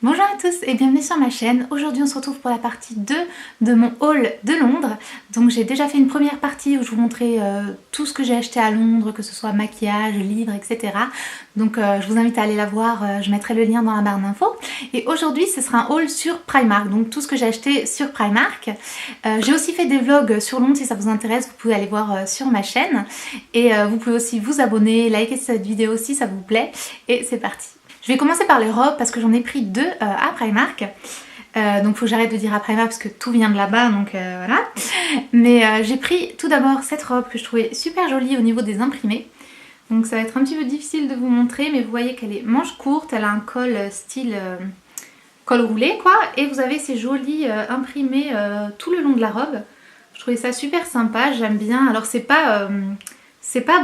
Bonjour à tous et bienvenue sur ma chaîne. Aujourd'hui on se retrouve pour la partie 2 de mon haul de Londres. Donc j'ai déjà fait une première partie où je vous montrais tout ce que j'ai acheté à Londres, que ce soit maquillage, livres, etc. Donc je vous invite à aller la voir, je mettrai le lien dans la barre d'infos. Et aujourd'hui ce sera un haul sur Primark, donc tout ce que j'ai acheté sur Primark. J'ai aussi fait des vlogs sur Londres, si ça vous intéresse, vous pouvez aller voir sur ma chaîne. Et vous pouvez aussi vous abonner, liker cette vidéo si ça vous plaît. Et c'est parti. Je vais commencer par les robes parce que j'en ai pris deux à Primark. Donc faut que j'arrête de dire à Primark parce que tout vient de là-bas, donc voilà. Mais j'ai pris tout d'abord cette robe que je trouvais super jolie au niveau des imprimés. Donc ça va être un petit peu difficile de vous montrer, mais vous voyez qu'elle est manche courte, elle a un col style col roulé quoi. Et vous avez ces jolis imprimés tout le long de la robe. Je trouvais ça super sympa, j'aime bien. Alors c'est pas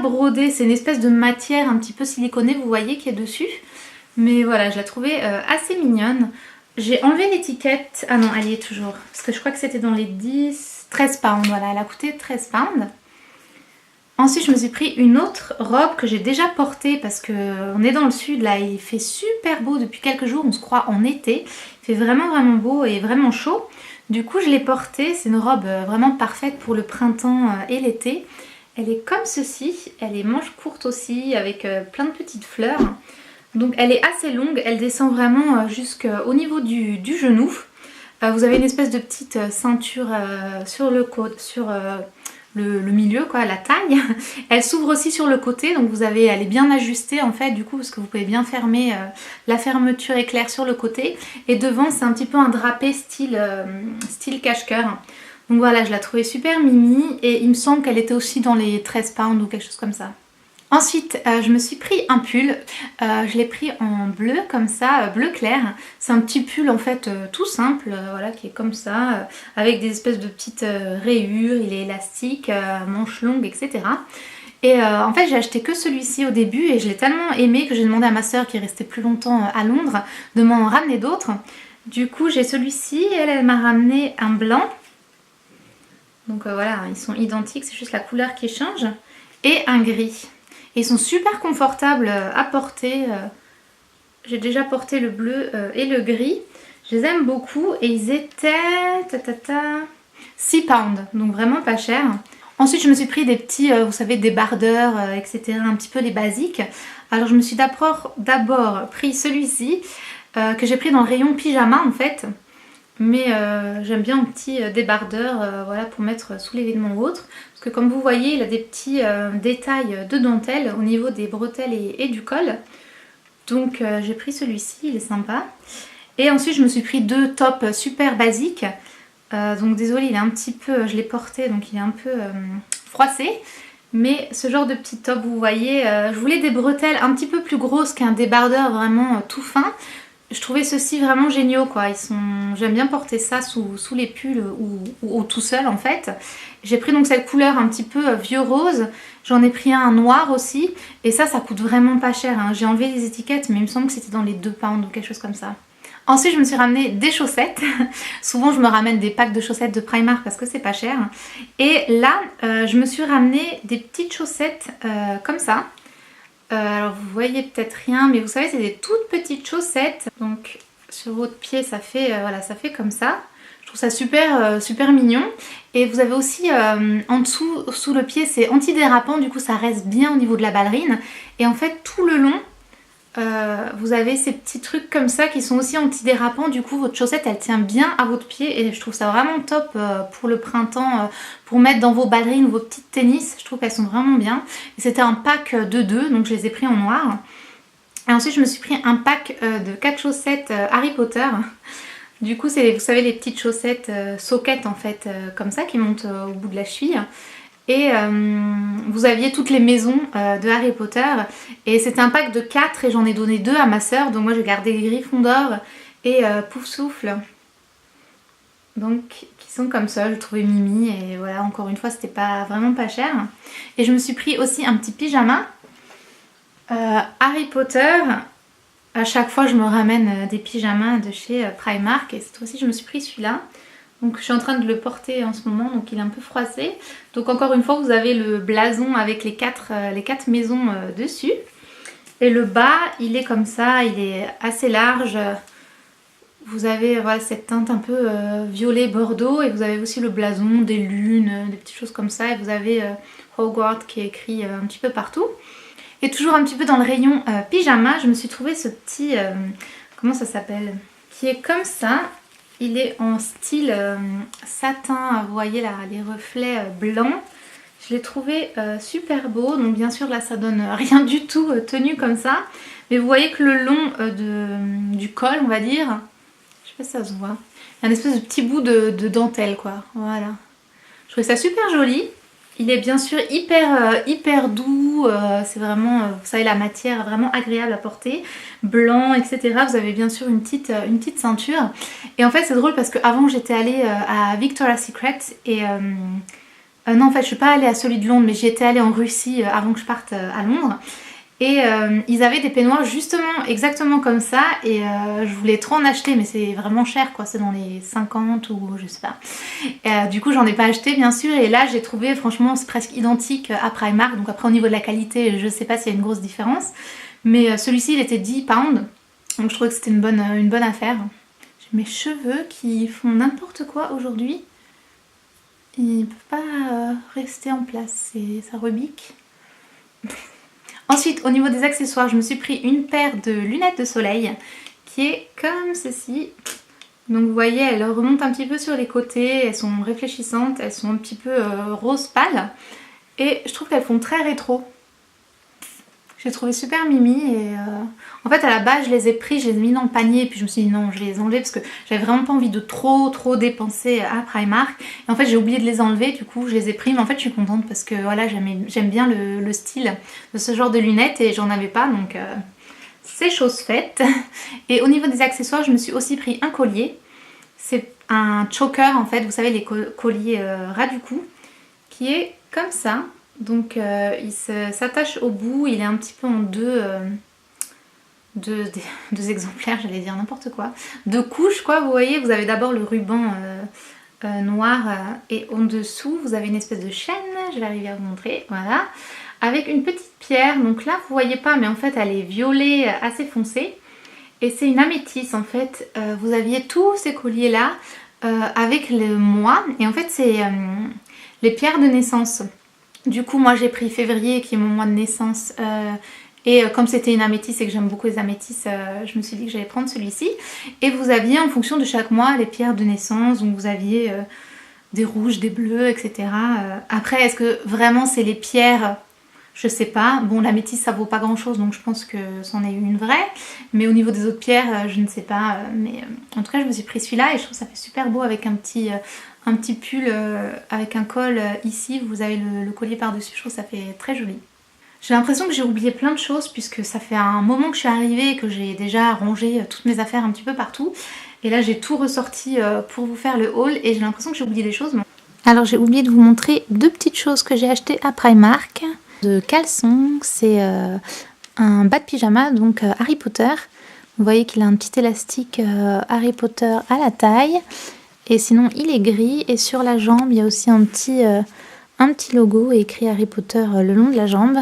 brodé, c'est une espèce de matière un petit peu siliconée, vous voyez, qui est dessus. Mais voilà, je la trouvais assez mignonne. J'ai enlevé l'étiquette. Ah non, elle y est toujours. Parce que je crois que c'était dans les 13 pounds. Voilà, elle a coûté 13 pounds. Ensuite, je me suis pris une autre robe que j'ai déjà portée parce qu'on est dans le sud là. Il fait super beau depuis quelques jours. On se croit en été. Il fait vraiment beau et vraiment chaud. Du coup, je l'ai portée. C'est une robe vraiment parfaite pour le printemps et l'été. Elle est comme ceci. Elle est manche courte aussi avec plein de petites fleurs. Donc elle est assez longue, elle descend vraiment jusqu'au niveau du genou. Vous avez une espèce de petite ceinture sur le milieu, quoi, la taille. Elle s'ouvre aussi sur le côté, donc elle est bien ajustée en fait du coup parce que vous pouvez bien fermer la fermeture éclair sur le côté. Et devant c'est un petit peu un drapé style cache-cœur. Donc voilà, je la trouvais super mimi et il me semble qu'elle était aussi dans les 13 pounds ou quelque chose comme ça. Ensuite, je me suis pris un pull, je l'ai pris en bleu comme ça, bleu clair. C'est un petit pull en fait tout simple, voilà, qui est comme ça, avec des espèces de petites rayures, il est élastique, manches longues, etc. Et en fait j'ai acheté que celui-ci au début et je l'ai tellement aimé que j'ai demandé à ma soeur qui est restée plus longtemps à Londres de m'en ramener d'autres. Du coup j'ai celui-ci, elle m'a ramené un blanc. Donc voilà, ils sont identiques, c'est juste la couleur qui change. Et un gris. Et ils sont super confortables à porter. J'ai déjà porté le bleu et le gris. Je les aime beaucoup et ils étaient 6 pounds, donc vraiment pas cher. Ensuite je me suis pris des petits, vous savez, débardeurs, etc. Un petit peu les basiques. Alors je me suis d'abord pris celui-ci que j'ai pris dans le rayon pyjama en fait. Mais j'aime bien un petit débardeur voilà, pour mettre sous les vêtements ou autre. Parce que comme vous voyez, il a des petits détails de dentelle au niveau des bretelles et du col. Donc j'ai pris celui-ci, il est sympa. Et ensuite je me suis pris deux tops super basiques. Donc désolée, il est un petit peu, je l'ai porté donc il est un peu froissé. Mais ce genre de petit top, vous voyez, je voulais des bretelles un petit peu plus grosses qu'un débardeur vraiment tout fin. Je trouvais ceux-ci vraiment géniaux quoi, j'aime bien porter ça sous les pulls ou tout seul en fait. J'ai pris donc cette couleur un petit peu vieux rose, j'en ai pris un noir aussi et ça coûte vraiment pas cher, hein. J'ai enlevé les étiquettes mais il me semble que c'était dans les 2 pounds ou quelque chose comme ça. Ensuite je me suis ramené des chaussettes, souvent je me ramène des packs de chaussettes de Primark parce que c'est pas cher. Et là je me suis ramené des petites chaussettes comme ça. Alors vous voyez peut-être rien, mais vous savez c'est des toutes petites chaussettes. Donc sur votre pied ça fait voilà, ça fait comme ça. Je trouve ça super mignon. Et vous avez aussi en dessous, sous le pied, c'est antidérapant, du coup ça reste bien au niveau de la ballerine. Et en fait tout le long vous avez ces petits trucs comme ça qui sont aussi antidérapants, du coup votre chaussette elle tient bien à votre pied et je trouve ça vraiment top pour le printemps, pour mettre dans vos ballerines ou vos petites tennis. Je trouve qu'elles sont vraiment bien. C'était un pack de 2 donc je les ai pris en noir. Et ensuite je me suis pris un pack de 4 chaussettes Harry Potter. Du coup c'est, vous savez, les petites chaussettes soquettes en fait comme ça qui montent au bout de la cheville. Et vous aviez toutes les maisons de Harry Potter et c'était un pack de 4 et j'en ai donné 2 à ma soeur. Donc moi j'ai gardé Gryffondor et Poufsouffle. Donc qui sont comme ça, je trouvais mimi et voilà, encore une fois c'était vraiment pas cher. Et je me suis pris aussi un petit pyjama Harry Potter. À chaque fois je me ramène des pyjamas de chez Primark et cette fois-ci je me suis pris celui-là. Donc je suis en train de le porter en ce moment, donc il est un peu froissé. Donc encore une fois vous avez le blason avec les quatre maisons dessus. Et le bas il est comme ça, il est assez large. Vous avez voilà, cette teinte un peu violet bordeaux et vous avez aussi le blason, des lunes, des petites choses comme ça. Et vous avez Hogwarts qui est écrit un petit peu partout. Et toujours un petit peu dans le rayon pyjama, je me suis trouvé ce petit... comment ça s'appelle? Qui est comme ça. Il est en style satin, vous voyez là, les reflets blancs. Je l'ai trouvé super beau. Donc bien sûr là ça donne rien du tout tenu comme ça. Mais vous voyez que le long du col, on va dire... Je sais pas si ça se voit. Il y a un espèce de petit bout de dentelle quoi. Voilà. Je trouve ça super joli. Il est bien sûr hyper doux. C'est vraiment, vous savez, la matière vraiment agréable à porter. Blanc, etc. Vous avez bien sûr une petite ceinture. Et en fait c'est drôle parce qu'avant j'étais allée à Victoria's Secret. Et non en fait je suis pas allée à celui de Londres. Mais j'y étais allée en Russie avant que je parte à Londres. Et ils avaient des peignoirs justement exactement comme ça et je voulais trop en acheter mais c'est vraiment cher quoi, c'est dans les 50 ou je sais pas. Et, du coup j'en ai pas acheté bien sûr et là j'ai trouvé franchement c'est presque identique à Primark, donc après au niveau de la qualité je sais pas s'il y a une grosse différence. Mais celui-ci il était 10 pounds donc je trouvais que c'était une bonne affaire. J'ai mes cheveux qui font n'importe quoi aujourd'hui. Ils ne peuvent pas rester en place, ça rebique. Ensuite, au niveau des accessoires, je me suis pris une paire de lunettes de soleil qui est comme ceci. Donc vous voyez, elles remontent un petit peu sur les côtés, elles sont réfléchissantes, elles sont un petit peu rose pâle. Et je trouve qu'elles font très rétro. J'ai trouvé super mimi et en fait à la base je les ai pris, je les ai mis dans le panier et puis je me suis dit non je vais les enlever parce que j'avais vraiment pas envie de trop dépenser à Primark et en fait j'ai oublié de les enlever, du coup je les ai pris mais en fait je suis contente parce que voilà j'aime bien le style de ce genre de lunettes et j'en avais pas donc c'est chose faite. Et au niveau des accessoires je me suis aussi pris un collier, c'est un choker en fait, vous savez les colliers ras du cou qui est comme ça. Donc il s'attache au bout, il est un petit peu en deux exemplaires, j'allais dire n'importe quoi. Deux couches quoi, vous voyez, vous avez d'abord le ruban noir et en dessous vous avez une espèce de chaîne, je vais arriver à vous montrer, voilà. Avec une petite pierre, donc là vous voyez pas mais en fait elle est violet assez foncée. Et c'est une améthyste en fait, vous aviez tous ces colliers là avec le mois et en fait c'est les pierres de naissance. Du coup moi j'ai pris février qui est mon mois de naissance et comme c'était une améthyste et que j'aime beaucoup les améthystes, je me suis dit que j'allais prendre celui-ci. Et vous aviez en fonction de chaque mois les pierres de naissance, donc vous aviez des rouges, des bleus, etc. Après est-ce que vraiment c'est les pierres? Je sais pas. Bon l'améthyste ça vaut pas grand chose donc je pense que c'en est une vraie. Mais au niveau des autres pierres je ne sais pas. Mais en tout cas je me suis pris celui-là et je trouve que ça fait super beau avec un petit pull avec un col ici. Vous avez le collier par dessus, je trouve que ça fait très joli. J'ai l'impression que j'ai oublié plein de choses puisque ça fait un moment que je suis arrivée et que j'ai déjà rangé toutes mes affaires un petit peu partout. Et là j'ai tout ressorti pour vous faire le haul et j'ai l'impression que j'ai oublié des choses. Alors j'ai oublié de vous montrer deux petites choses que j'ai achetées à Primark. De caleçon, c'est un bas de pyjama, donc Harry Potter. Vous voyez qu'il a un petit élastique Harry Potter à la taille. Et sinon il est gris et sur la jambe il y a aussi un petit logo écrit Harry Potter le long de la jambe.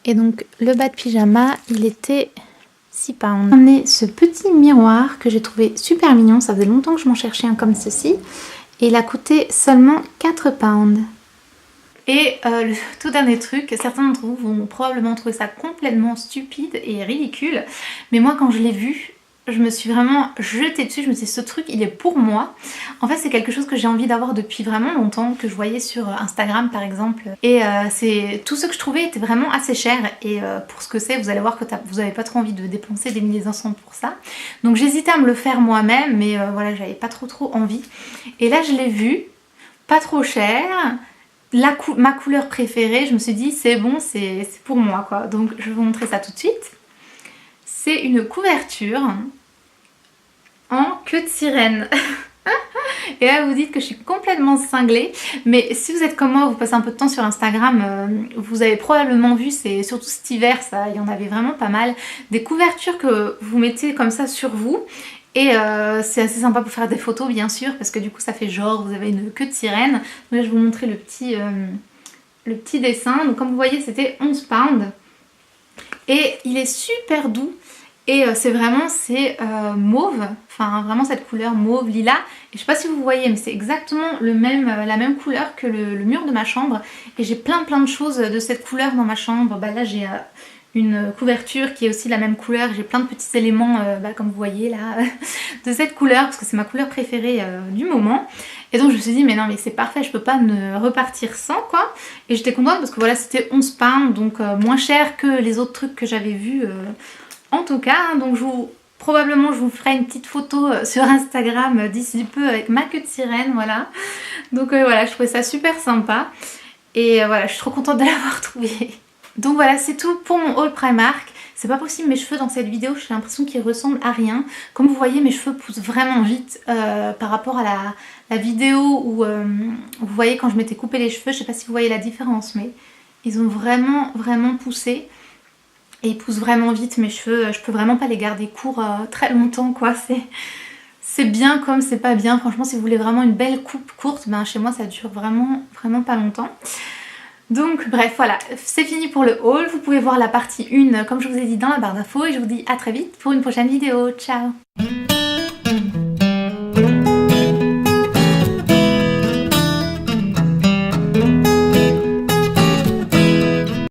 Et donc le bas de pyjama il était 6 pounds. J'ai emmené ce petit miroir que j'ai trouvé super mignon, ça faisait longtemps que je m'en cherchais un comme ceci. Et il a coûté seulement 4 pounds. Et le tout dernier truc, certains d'entre vous vont probablement trouver ça complètement stupide et ridicule. Mais moi quand je l'ai vu, je me suis vraiment jetée dessus, je me suis dit ce truc il est pour moi. En fait c'est quelque chose que j'ai envie d'avoir depuis vraiment longtemps, que je voyais sur Instagram par exemple. Et tout ce que je trouvais était vraiment assez cher et pour ce que c'est vous allez voir que vous n'avez pas trop envie de dépenser des milliers d'encens pour ça. Donc j'hésitais à me le faire moi-même mais voilà j'avais pas trop envie. Et là je l'ai vu, pas trop cher. Ma couleur préférée, je me suis dit c'est bon, c'est pour moi quoi. Donc je vais vous montrer ça tout de suite. C'est une couverture en queue de sirène. Et là vous dites que je suis complètement cinglée. Mais si vous êtes comme moi, vous passez un peu de temps sur Instagram, vous avez probablement vu, c'est surtout cet hiver ça, il y en avait vraiment pas mal. Des couvertures que vous mettez comme ça sur vous. Et c'est assez sympa pour faire des photos bien sûr parce que du coup ça fait genre vous avez une queue de sirène. Donc là je vais vous montrer le petit dessin. Donc comme vous voyez c'était 11 pounds. Et il est super doux Et c'est mauve, enfin vraiment cette couleur mauve lilas. Et je sais pas si vous voyez, mais c'est exactement la même couleur que le mur de ma chambre. Et j'ai plein de choses de cette couleur dans ma chambre. Bah là j'ai une couverture qui est aussi la même couleur. J'ai plein de petits éléments, comme vous voyez là, de cette couleur, parce que c'est ma couleur préférée du moment. Et donc je me suis dit mais non mais c'est parfait, je peux pas me repartir sans quoi. Et j'étais contente parce que voilà, c'était 11 pounds, donc moins cher que les autres trucs que j'avais vus. En tout cas, hein, donc probablement je vous ferai une petite photo sur Instagram d'ici peu avec ma queue de sirène, voilà. Donc voilà, je trouvais ça super sympa. Et voilà, je suis trop contente de l'avoir trouvé. Donc voilà, c'est tout pour mon haul Primark. C'est pas possible, mes cheveux dans cette vidéo, j'ai l'impression qu'ils ressemblent à rien. Comme vous voyez, mes cheveux poussent vraiment vite par rapport à la vidéo où vous voyez quand je m'étais coupé les cheveux. Je sais pas si vous voyez la différence, mais ils ont vraiment poussé. Et ils poussent vraiment vite mes cheveux, je peux vraiment pas les garder courts très longtemps quoi, c'est bien comme c'est pas bien. Franchement si vous voulez vraiment une belle coupe courte, ben chez moi ça dure vraiment pas longtemps. Donc bref voilà, c'est fini pour le haul, vous pouvez voir la partie 1 comme je vous ai dit dans la barre d'infos et je vous dis à très vite pour une prochaine vidéo, ciao.